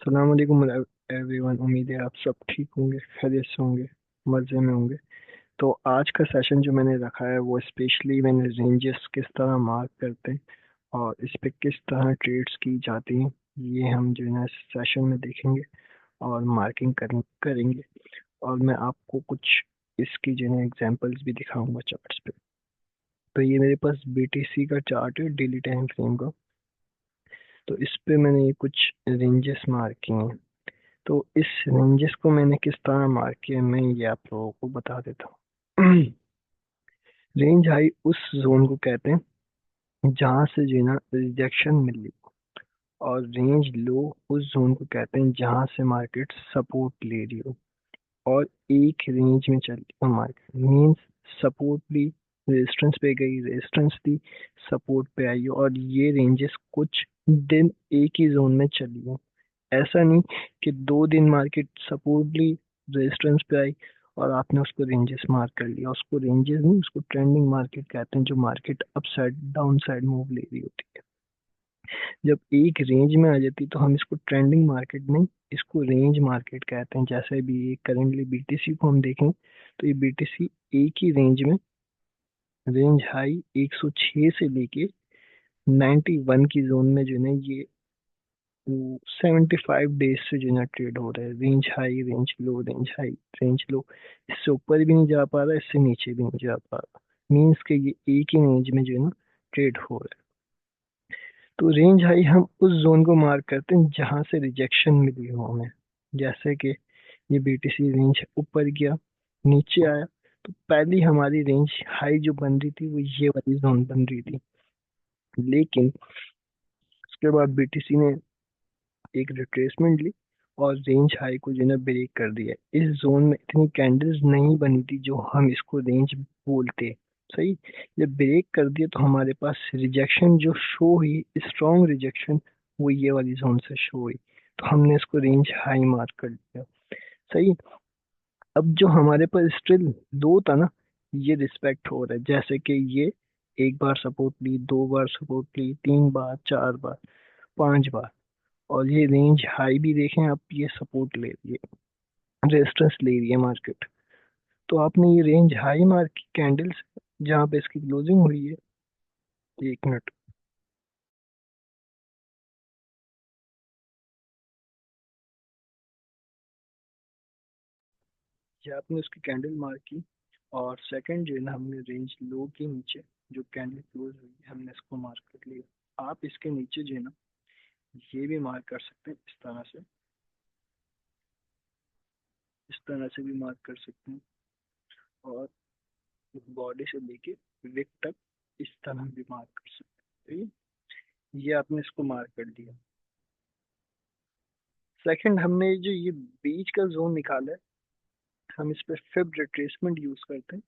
सलाम अलैकुम एवरीवन। उम्मीद है आप सब ठीक होंगे, खैरियत से होंगे, मज़े में होंगे। तो आज का सेशन जो मैंने रखा है वो स्पेशली मैंने रेंजेस किस तरह मार्क करते हैं और इस पे किस तरह ट्रेड्स की जाती हैं, ये हम जो है ना सेशन में देखेंगे और मार्किंग करेंगे। और मैं आपको कुछ इसकी जो है एग्जांपल्स भी दिखाऊंगा चार्ट्स पे। तो ये मेरे पास बीटीसी का चार्ट है, डेली टाइम फ्रेम का। तो इस पे मैंने ये कुछ रेंजेस मार्क किए हैं। तो इस रेंजेस को मैंने किस तरह मार्क किया, मैं ये आप लोगों को बता देता हूँ। रेंज हाई उस जोन को कहते हैं जहां से जो है ना रिजेक्शन मिल रही, और रेंज लो उस जोन को कहते हैं जहां से मार्केट सपोर्ट ले रही हो और एक रेंज में चल रही हो मार्केट। मींस सपोर्ट ली, रेजिस्टेंस पे गई, रेजिस्टेंस दी, सपोर्ट पे आई हो, और ये रेंजेस कुछ दिन एक ही जोन में चली हो। ऐसा नहीं कि 2 दिन मार्केट सपोर्ट ली, रेजिस्टेंस पे आई और आपने उसको रेंजेस मार्क कर लिया। उसको रेंजेस नहीं, उसको ट्रेंडिंग मार्केट कहते हैं, जो market up side down side move ले रही होती है। जब एक रेंज में आ जाती तो हम इसको ट्रेंडिंग मार्केट नहीं, इसको रेंज मार्केट कहते हैं। जैसे भी करंटली बीटीसी को हम देखें तो ये बीटीसी एक ही रेंज में, रेंज हाई 106 से लेके 91 की जोन में जो है ना ये 75 डेज से जो है ना ट्रेड हो रहा है। रेंज हाई, रेंज लो, रेंज हाई, रेंज लो। इससे ऊपर भी नहीं जा पा रहा, इससे नीचे भी नहीं जा पा रहा। मीन्स के ये एक ही रेंज में जो है ना ट्रेड हो रहा है। तो रेंज हाई हम उस जोन को मार्क करते हैं जहां से रिजेक्शन मिली हो हमें। जैसे कि ये बीटीसी रेंज ऊपर गया, नीचे आया, तो पहली हमारी रेंज हाई जो बन रही थी वो ये वाली जोन बन रही थी। लेकिन उसके बाद बीटीसी ने एक रिट्रेसमेंट ली और रेंज हाई को जो है ना ब्रेक कर दिया। इस जोन में इतनी कैंडल्स नहीं बनी थी जो हम इसको रेंज बोलते। सही। जब ब्रेक कर दिया तो हमारे पास रिजेक्शन जो शो हुई, स्ट्रॉन्ग रिजेक्शन, वो ये वाली जोन से शो हुई। तो हमने इसको रेंज हाई मार्क कर दिया। सही। अब जो हमारे पास स्टिल लो था ना, ये रिस्पेक्ट हो रहा है। जैसे कि ये एक बार सपोर्ट ली, 2 बार सपोर्ट ली, 3 बार, 4 बार, 5 बार, और ये रेंज हाई भी देखें आप, ये सपोर्ट ले रही है, रेजिस्टेंस ले रही है मार्केट। तो आपने ये रेंज हाई मार्क की कैंडल्स जहाँ पे इसकी क्लोजिंग हुई है, 1 मिनट, ये आपने उसकी कैंडल मार्क की। और सेकंड जो है ना हमने रेंज लो के नीचे जो कैंडल क्लोज हुई है, हमने इसको मार्क कर लिया। आप इसके नीचे जो है ना ये भी मार्क कर सकते हैं, इस तरह से भी मार्क कर सकते हैं। और बॉडी से लेके विक तक इस तरह भी मार्क कर सकते हैं। ठीक है? ये आपने इसको मार्क कर दिया। सेकंड, हमने जो ये बीच का जोन निकाला है, हम इस पे फिब रिट्रेसमेंट यूज करते हैं।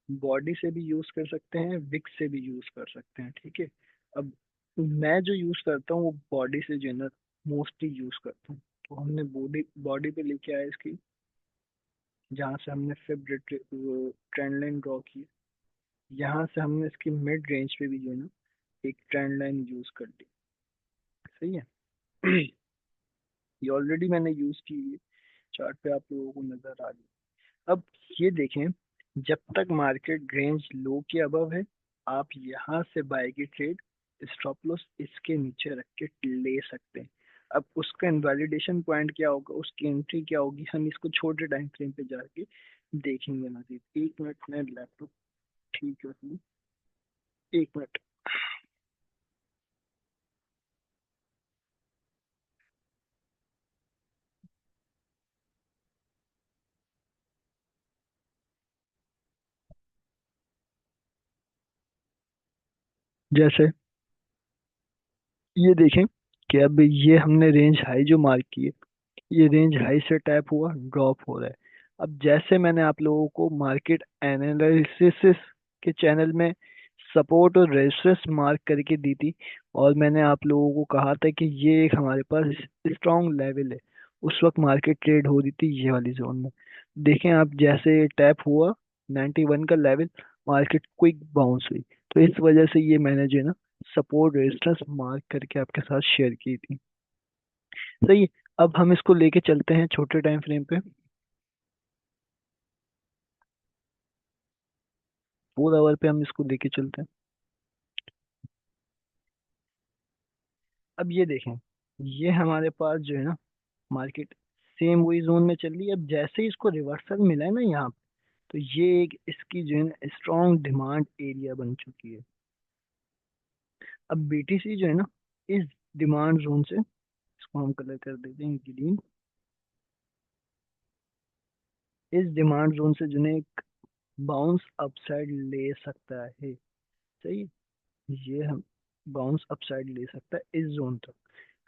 बॉडी से भी यूज कर सकते हैं, विक से भी यूज कर सकते हैं। ठीक है। अब मैं जो यूज करता हूँ वो बॉडी से जो है ना मोस्टली यूज करता हूँ। तो हमने बॉडी बॉडी पे लेके आए इसकी, जहाँ से हमने फिब ट्रेंड लाइन ड्रॉ की। यहाँ से हमने इसकी मिड रेंज पे भी जो है ना एक ट्रेंड लाइन यूज कर ली। सही है। ये ऑलरेडी मैंने यूज की है, चार्ट पे आप लोगों को नजर आ रही है। अब ये देखें, जब तक मार्केट रेंज लो के अबव है, आप यहाँ से बाय की ट्रेड, स्टॉप लॉस इसके नीचे रख के ले सकते हैं। अब उसका इनवैलिडेशन पॉइंट क्या होगा, उसकी एंट्री क्या होगी, हम इसको छोटे टाइम फ्रेम पे जाके देखेंगे मजीद। 1 मिनट में लैपटॉप ठीक है, 1 मिनट। जैसे ये देखें कि अब ये हमने रेंज हाई जो मार्क की है, ये रेंज हाई से टैप हुआ, ड्रॉप हो रहा है। अब जैसे मैंने आप लोगों को मार्केट एनालिसिस के चैनल में सपोर्ट और रेजिस्टेंस मार्क करके दी थी, और मैंने आप लोगों को कहा था कि ये एक हमारे पास स्ट्रॉन्ग लेवल है। उस वक्त मार्केट ट्रेड हो रही थी ये वाली जोन में। देखें आप, जैसे टैप हुआ 91 का लेवल, मार्केट क्विक बाउंस हुई। तो इस वजह से ये मैंने जो है ना सपोर्ट रेजिस्टेंस मार्क करके आपके साथ शेयर की थी। सही है। अब हम इसको लेके चलते हैं छोटे टाइम फ्रेम पे। 4 आवर पे हम इसको लेके चलते हैं। अब ये देखें, ये हमारे पास जो है ना मार्केट सेम वही जोन में चल रही है। अब जैसे ही इसको रिवर्सल मिला है ना यहाँ पे, तो ये एक इसकी जो है ना स्ट्रॉन्ग डिमांड एरिया बन चुकी है। अब बीटीसी जो है ना इस डिमांड जोन से, इसको हम कलर कर देते हैं ग्रीन, इस डिमांड जोन से जो है एक बाउंस अपसाइड ले सकता है। सही है? ये हम बाउंस अपसाइड ले सकता है इस जोन तक।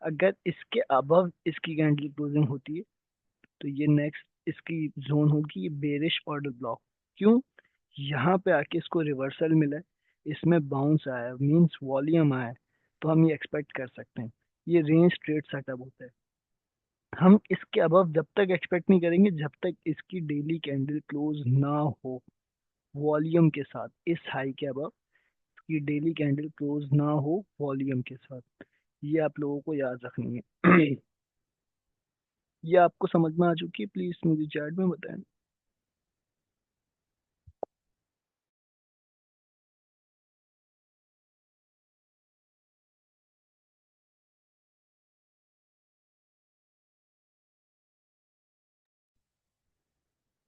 अगर इसके अबव इसकी कैंडल क्लोजिंग होती है तो ये नेक्स्ट इसकी जोन होगी ये बेरिश ऑर्डर ब्लॉक। क्यों? यहाँ पे आके इसको रिवर्सल मिला है, इसमें बाउंस आया मींस वॉल्यूम आया है, तो हम ये एक्सपेक्ट कर सकते हैं। ये रेंज ट्रेड सेटअप होता है। हम इसके अबव जब तक एक्सपेक्ट नहीं करेंगे जब तक इसकी डेली कैंडल क्लोज ना हो वॉल्यूम के साथ, इस हाई के अबव की डेली कैंडल क्लोज ना हो वॉल्यूम के साथ। ये आप लोगों को याद रखनी है। ये आपको समझ में आ चुकी है? प्लीज मुझे चैट में बताएं।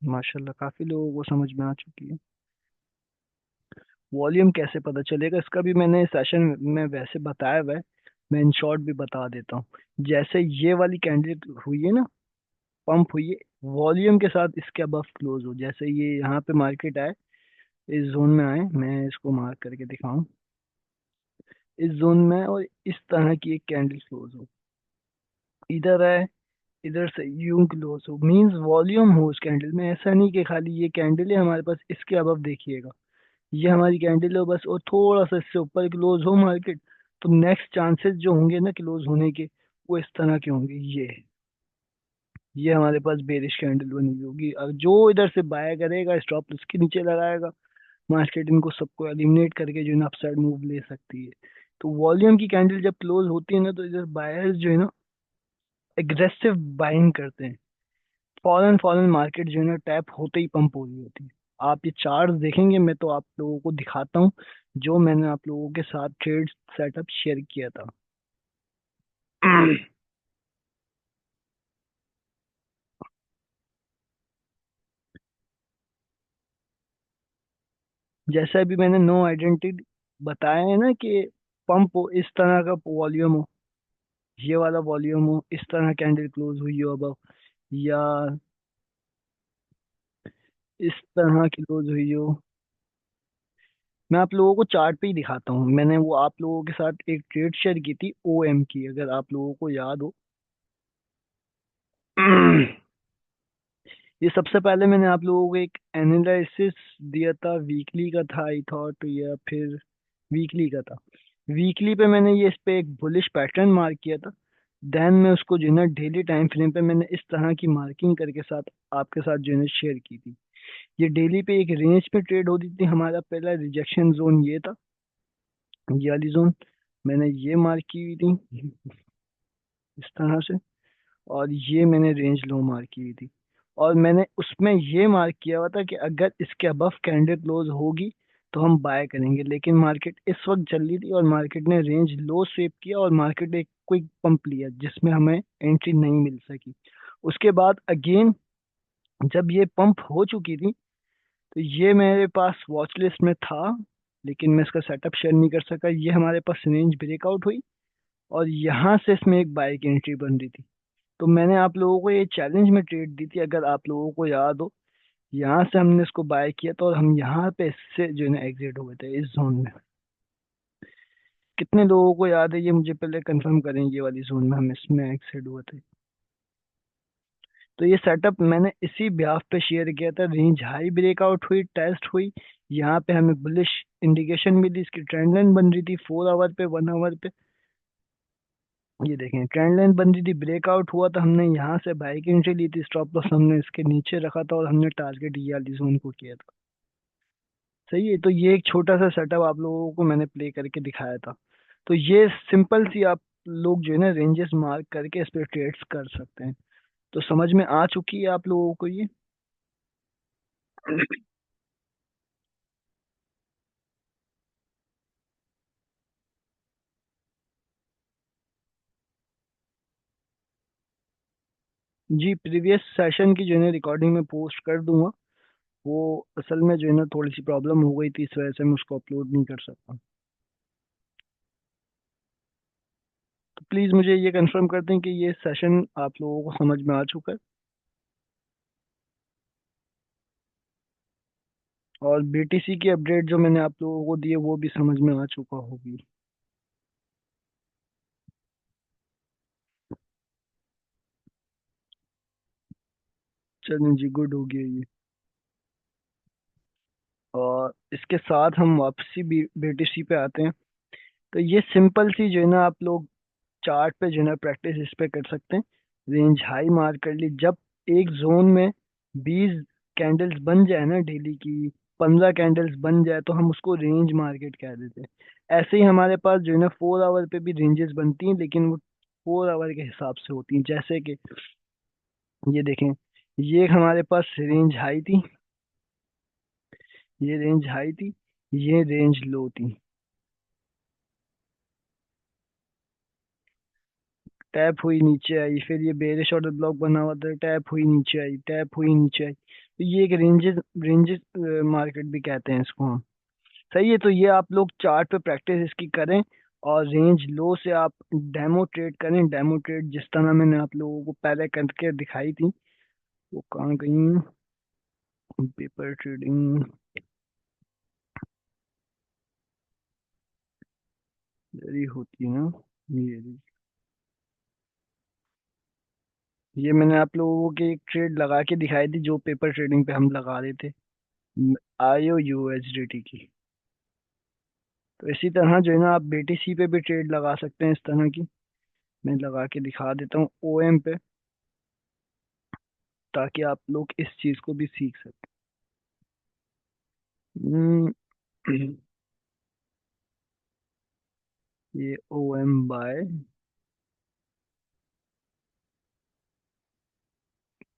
माशाल्लाह काफी लोगों को समझ में आ चुकी है। वॉल्यूम कैसे पता चलेगा इसका भी मैंने सेशन में वैसे बताया हुआ है। मैं इन शॉर्ट भी बता देता हूँ। जैसे ये वाली कैंडल हुई है ना, पंप हुई है, वॉल्यूम के साथ इसके अबव क्लोज हो, जैसे ये यहाँ पे मार्केट आए, इस जोन में आए, मैं इसको मार्क करके दिखाऊं, इस जोन में, और इस तरह की एक कैंडल क्लोज हो, इधर आए, इधर से यूं क्लोज हो, मींस वॉल्यूम हो उस कैंडल में। ऐसा नहीं कि खाली ये कैंडल है हमारे पास इसके अबव देखिएगा, ये हमारी कैंडल हो बस, और थोड़ा सा इससे ऊपर क्लोज हो मार्केट, तो नेक्स्ट चांसेस जो होंगे ना क्लोज होने के, वो इस तरह के होंगे। ये हमारे पास बेरिश कैंडल बनी हुई होगी। अब जो इधर से बाय करेगा स्टॉप उसके नीचे लगाएगा, मार्केट इनको सबको एलिमिनेट करके जो है ना अपसाइड मूव ले सकती है। तो वॉल्यूम की कैंडल जब क्लोज होती है ना, तो इधर बायर्स जो है ना एग्रेसिव बाइंग करते हैं। फॉरेन फॉरेन मार्केट जो है ना टैप होते ही पंप हो रही होती है। आप ये चार्ट देखेंगे, मैं तो आप लोगों को दिखाता हूँ जो मैंने आप लोगों के साथ ट्रेड सेटअप शेयर किया था। जैसे अभी मैंने नो आइडेंटिटी बताया है ना कि पंप हो, इस तरह का वॉल्यूम हो, ये वाला वॉल्यूम हो, इस तरह कैंडल क्लोज हुई हो अब, या इस तरह की क्लोज हुई हो। मैं आप लोगों को चार्ट पे ही दिखाता हूँ। मैंने वो आप लोगों के साथ एक ट्रेड शेयर की थी ओएम की, अगर आप लोगों को याद हो। ये सबसे पहले मैंने आप लोगों को एक एनालिसिस दिया था, वीकली का था आई थॉट, या फिर वीकली का था। वीकली पे मैंने ये इस पे एक बुलिश पैटर्न मार्क किया था। देन मैं उसको जो है ना डेली टाइम फ्रेम पे मैंने इस तरह की मार्किंग करके साथ आपके साथ जो है ना शेयर की थी। ये डेली पे एक रेंज पे ट्रेड होती थी। हमारा पहला रिजेक्शन जोन ये था, ये वाली जोन मैंने ये मार्क की हुई थी इस तरह से, और ये मैंने रेंज लो मार्क की हुई थी। और मैंने उसमें ये मार्क किया हुआ था कि अगर इसके अबव कैंडल क्लोज होगी तो हम बाय करेंगे। लेकिन मार्केट इस वक्त चल रही थी और मार्केट ने रेंज लो शेप किया और मार्केट एक क्विक पंप लिया जिसमें हमें एंट्री नहीं मिल सकी। उसके बाद अगेन जब ये पंप हो चुकी थी, तो ये मेरे पास वॉच लिस्ट में था, लेकिन मैं इसका सेटअप शेयर नहीं कर सका। ये हमारे पास रेंज ब्रेकआउट हुई और यहाँ से इसमें एक बाय की एंट्री बन रही थी। तो मैंने आप लोगों को ये चैलेंज में ट्रेड दी थी, अगर आप लोगों को याद हो। यहाँ से हमने इसको बाय किया था और हम यहाँ पे इससे जो है ना एग्जिट हो गए थे इस जोन में। कितने लोगों को याद है? ये मुझे पहले कंफर्म करें, ये वाली जोन में हम इसमें एग्जिट हुए थे। तो ये सेटअप मैंने इसी ब्याफ पे शेयर किया था। रेंज हाई ब्रेकआउट हुई, टेस्ट हुई, यहाँ पे हमें बुलिश इंडिकेशन मिली, इसकी ट्रेंड लाइन बन रही थी 4 आवर पे, 1 आवर पे। ये देखें ट्रेंड लाइन बन रही थी, ब्रेकआउट हुआ तो हमने यहाँ से बाई की एंट्री ली थी, स्टॉप लॉस हमने इसके नीचे रखा था और हमने टारगेट ये वाली जोन को किया था। सही है? तो ये एक छोटा सा सेटअप आप लोगों को मैंने प्ले करके दिखाया था। तो ये सिंपल सी आप लोग जो है ना रेंजेस मार्क करके इस पे ट्रेड्स कर सकते हैं। तो समझ में आ चुकी है आप लोगों को ये? जी, प्रीवियस सेशन की जो है ना रिकॉर्डिंग में पोस्ट कर दूंगा। वो असल में जो है ना थोड़ी सी प्रॉब्लम हो गई थी, इस वजह से मैं उसको अपलोड नहीं कर सकता। तो प्लीज़ मुझे ये कंफर्म कर दें कि ये सेशन आप लोगों को समझ में आ चुका है, और बीटीसी की अपडेट जो मैंने आप लोगों को दी है वो भी समझ में आ चुका होगी। चलें जी, गुड हो गया ये। और इसके साथ हम वापसी बीटीसी पे आते हैं। तो ये सिंपल सी जो है ना आप लोग चार्ट पे जो है ना प्रैक्टिस इस पे कर सकते हैं। रेंज हाई मार्क कर ली, जब एक जोन में 20 कैंडल्स बन जाए ना डेली की, 15 कैंडल्स बन जाए, तो हम उसको रेंज मार्केट कह देते हैं। ऐसे ही हमारे पास जो है ना 4 आवर पे भी रेंजेस बनती हैं, लेकिन वो 4 आवर के हिसाब से होती हैं। जैसे कि ये देखें, ये हमारे पास रेंज हाई थी, ये रेंज हाई थी, ये रेंज लो थी। टैप हुई, नीचे आई, फिर ये बेरिश ऑर्डर ब्लॉक बना हुआ था, टैप हुई नीचे आई, टैप हुई नीचे आई, तो ये एक रेंजेस रेंजेस मार्केट भी कहते हैं इसको हम। सही है, तो ये आप लोग चार्ट पे प्रैक्टिस इसकी करें, और रेंज लो से आप डेमो ट्रेड करें। डेमो ट्रेड जिस तरह मैंने आप लोगों को पहले करके दिखाई थी, वो कहाँ गई? पेपर ट्रेडिंग जरी होती है ना, ये ये मैंने आप लोगों को एक ट्रेड लगा के दिखाई थी जो पेपर ट्रेडिंग पे हम लगा रहे थे, आईओ यूएसडीटी की। तो इसी तरह जो है ना आप बीटीसी पे भी ट्रेड लगा सकते हैं इस तरह की। मैं लगा के दिखा देता हूँ ओएम पे, ताकि आप लोग इस चीज को भी सीख सकें। हम्म, ये ओएम बाय,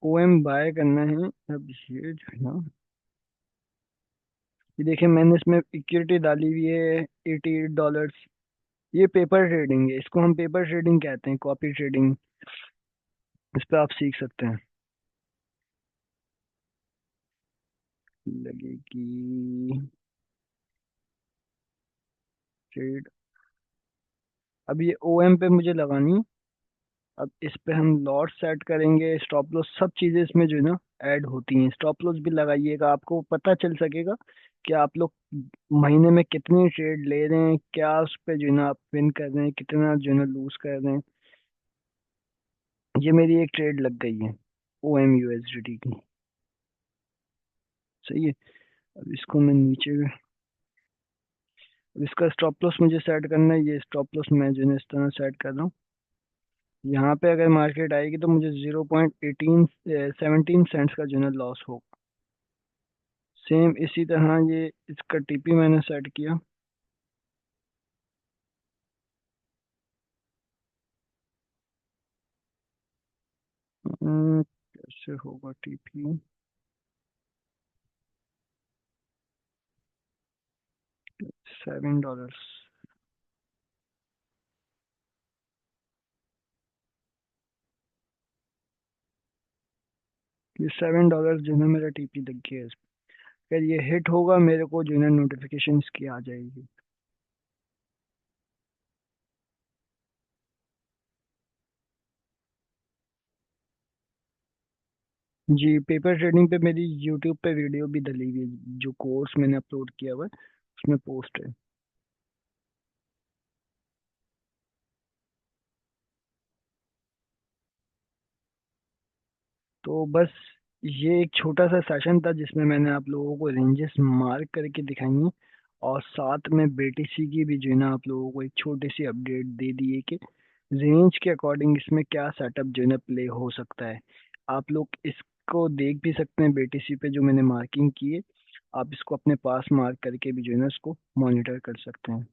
ओएम बाय करना है। अब ये जो है ना, ये देखिए मैंने इसमें इक्विटी डाली हुई है $88। ये पेपर ट्रेडिंग है, इसको हम पेपर ट्रेडिंग कहते हैं, कॉपी ट्रेडिंग। इस पे आप सीख सकते हैं। लगेगी ट्रेड। अब ये ओएम पे मुझे लगानी है। अब इस पे हम लॉट सेट करेंगे, स्टॉप लॉस, सब चीजें इसमें जो है ना ऐड होती हैं। स्टॉप लॉस भी लगाइएगा, आपको पता चल सकेगा कि आप लोग महीने में कितनी ट्रेड ले रहे हैं, क्या उस पे जो है ना आप विन कर रहे हैं, कितना जो है ना लूज कर रहे हैं। ये मेरी एक ट्रेड लग गई है ओएम यूएसडीटी की। सही है। अब इसको मैं नीचे, अब इसका स्टॉप लॉस मुझे सेट करना है। ये स्टॉप लॉस मैं जो है ना इस तरह सेट कर रहा हूँ। यहाँ पे अगर मार्केट आएगी तो मुझे 0.17 का जो है ना लॉस होगा। सेम इसी तरह ये इसका टीपी मैंने सेट किया। कैसे होगा टीपी? $7। ये $7 जो है ना मेरा टीपी लग गया है इस पे। अगर ये हिट होगा, मेरे को जो है ना नोटिफिकेशन इसकी आ जाएगी। जी, पेपर ट्रेडिंग पे मेरी यूट्यूब पे वीडियो भी डली हुई है, जो कोर्स मैंने अपलोड किया हुआ है उसमें पोस्ट है। तो बस ये एक छोटा सा सेशन था जिसमें मैंने आप लोगों को रेंजेस मार्क करके दिखाई हैं, और साथ में बीटीसी की भी जो है ना आप लोगों को एक छोटी सी अपडेट दे दी है कि रेंज के अकॉर्डिंग इसमें क्या सेटअप जो है ना प्ले हो सकता है। आप लोग इसको देख भी सकते हैं बीटीसी पे जो मैंने मार्किंग की है। आप इसको अपने पास मार्क करके भी जो है ना इसको मॉनिटर कर सकते हैं।